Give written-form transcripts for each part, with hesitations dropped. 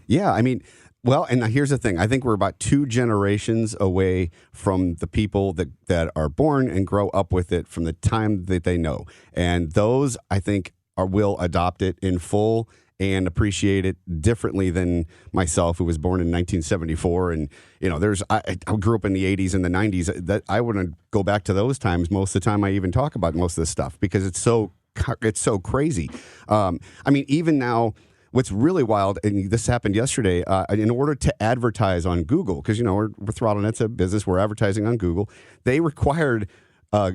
Yeah, I mean, well, and here's the thing. I think we're about 2 generations away from the people that are born and grow up with it from the time that they know. And those, I think, will adopt it in full and appreciate it differently than myself, who was born in 1974. And, I grew up in the 80s and the 90s. That I wouldn't go back to those times most of the time I even talk about most of this stuff because it's so crazy. Even now, what's really wild, and this happened yesterday, in order to advertise on Google, because, we're ThrottleNet's a business, we're advertising on Google, they required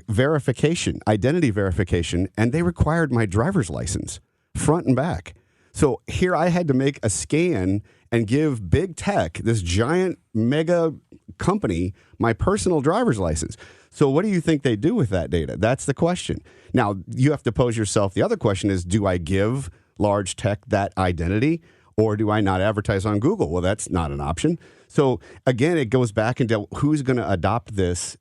verification, identity verification, and they required my driver's license, front and back. So here I had to make a scan and give big tech, this giant mega company, my personal driver's license. So what do you think they do with that data? That's the question. Now, you have to pose yourself. The other question is, do I give large tech that identity, or do I not advertise on Google? Well, that's not an option. So again, it goes back into who's going to adopt this.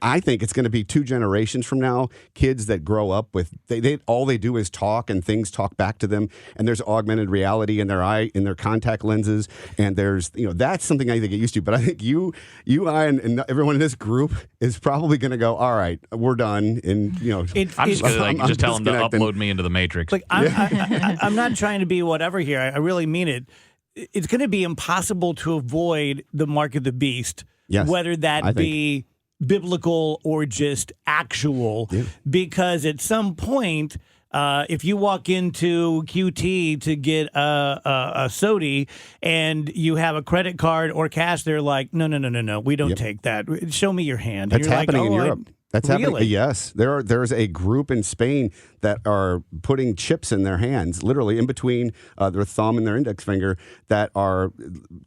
I think it's going to be 2 generations from now, kids that grow up with, they all they do is talk and things talk back to them. And there's augmented reality in their contact lenses. And there's, that's something I think get used to. But I think I and everyone in this group is probably going to go, all right, we're done. And, I'm just going to tell them to upload me into the Matrix. I'm not trying to be whatever here. I really mean it. It's going to be impossible to avoid the mark of the beast, yes, whether that be biblical or just actual, because at some point, if you walk into QT to get a soda and you have a credit card or cash, they're like, no, we don't take that. Show me your hand. That's happening in Europe. That's really? Happening. Yes, there's a group in Spain that are putting chips in their hands, literally in between their thumb and their index finger, that are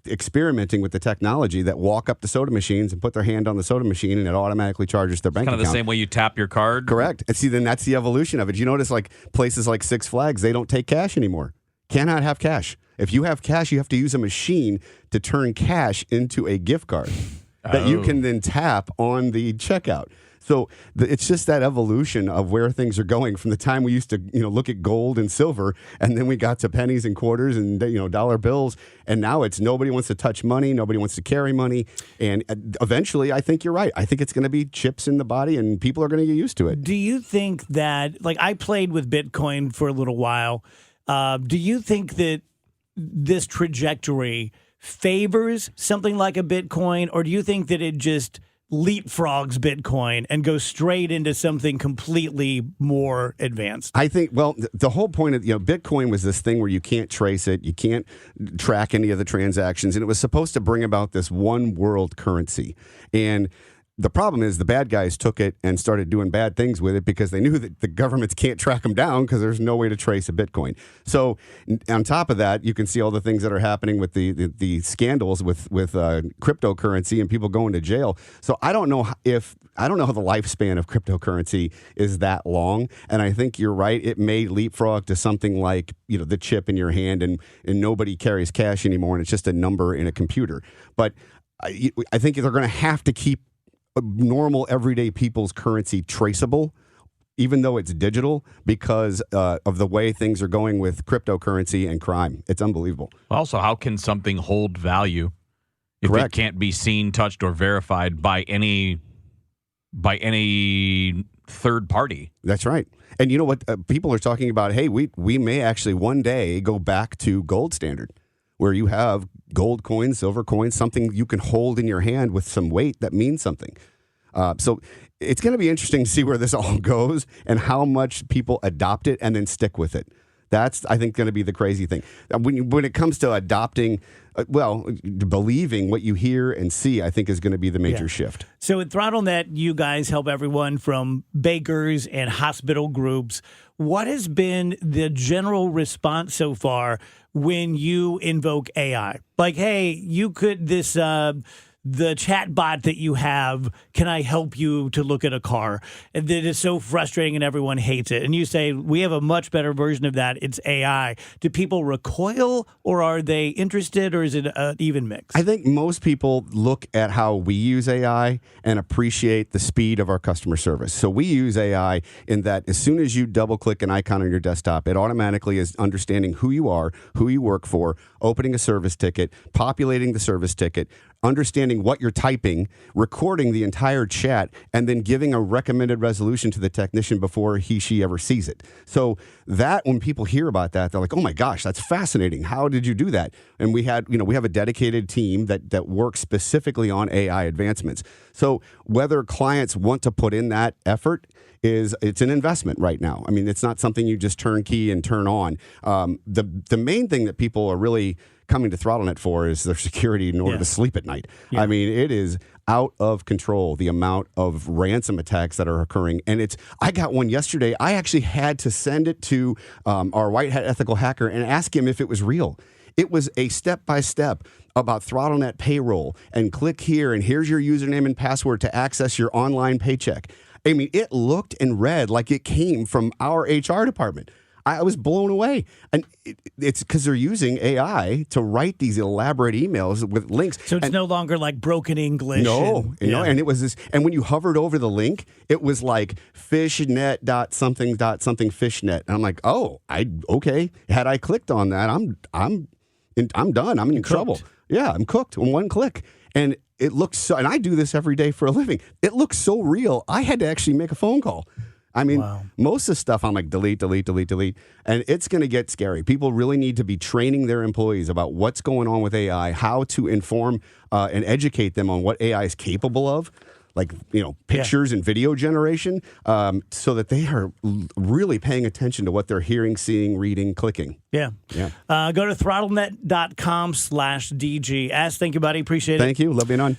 experimenting with the technology that walk up to soda machines and put their hand on the soda machine, and it automatically charges their bank account. Kind of the same way you tap your card. Correct. And see, then that's the evolution of it. You notice, like places like Six Flags, they don't take cash anymore. Cannot have cash. If you have cash, you have to use a machine to turn cash into a gift card that you can then tap on the checkout. So it's just that evolution of where things are going from the time we used to, look at gold and silver, and then we got to pennies and quarters and, dollar bills. And now it's nobody wants to touch money. Nobody wants to carry money. And eventually, I think you're right. I think it's going to be chips in the body and people are going to get used to it. Do you think that, I played with Bitcoin for a little while. Do you think that this trajectory favors something like a Bitcoin, or do you think that it just leapfrogs Bitcoin and goes straight into something completely more advanced? I think, the whole point of, Bitcoin was this thing where you can't trace it. You can't track any of the transactions. And it was supposed to bring about this one world currency. And the problem is the bad guys took it and started doing bad things with it because they knew that the governments can't track them down because there's no way to trace a Bitcoin. So on top of that, you can see all the things that are happening with the scandals with cryptocurrency and people going to jail. So I don't know how the lifespan of cryptocurrency is that long. And I think you're right. It may leapfrog to something like, the chip in your hand and nobody carries cash anymore. And it's just a number in a computer. But I think they're going to have to keep normal everyday people's currency traceable, even though it's digital, because of the way things are going with cryptocurrency and crime. It's unbelievable. Also, how can something hold value if it can't be seen, touched, or verified by any third party? That's right. And you know what? People are talking about, hey, we may actually one day go back to gold standard, where you have gold coins, silver coins, something you can hold in your hand with some weight that means something. So it's going to be interesting to see where this all goes and how much people adopt it and then stick with it. That's, I think, going to be the crazy thing. When it comes to adopting, believing what you hear and see, I think is going to be the major shift. So at ThrottleNet, you guys help everyone from bakers and hospital groups. What has been the general response so far when you invoke AI? Like, hey, you could, this the chat bot that you have, can I help you to look at a car? And that is so frustrating and everyone hates it. And you say, we have a much better version of that. It's AI. Do people recoil, or are they interested, or is it an even mix? I think most people look at how we use AI and appreciate the speed of our customer service. So we use AI in that as soon as you double click an icon on your desktop, it automatically is understanding who you are, who you work for, opening a service ticket, populating the service ticket, understanding what you're typing, recording the entire chat, and then giving a recommended resolution to the technician before she ever sees it. So that, when people hear about that, they're like, oh my gosh, that's fascinating. How did you do that? And we have a dedicated team that works specifically on AI advancements. So whether clients want to put in that effort, it's an investment right now. I mean, it's not something you just turn key and turn on. The main thing that people are really coming to ThrottleNet for is their security in order to sleep at night. Yeah. I mean, it is out of control, the amount of ransom attacks that are occurring. And I got one yesterday. I actually had to send it to our white hat ethical hacker and ask him if it was real. It was a step-by-step about ThrottleNet payroll, and click here, and here's your username and password to access your online paycheck. I mean, it looked and read like it came from our HR department. I was blown away. And it's because they're using AI to write these elaborate emails with links. So it's no longer like broken English. No, and it was this. And when you hovered over the link, it was like fishnet.something fishnet. And I'm like, oh, okay. Had I clicked on that, I'm done. I'm in trouble. Yeah, I'm cooked in one click. And it looks so, and I do this every day for a living. It looks so real. I had to actually make a phone call. I mean, most of the stuff I'm like, delete. And it's going to get scary. People really need to be training their employees about what's going on with AI, how to inform and educate them on what AI is capable of, like, pictures and video generation, so that they are really paying attention to what they're hearing, seeing, reading, clicking. Yeah. Go to throttlenet.com/DG. Thank you, buddy. Appreciate it. Thank you. Love being on.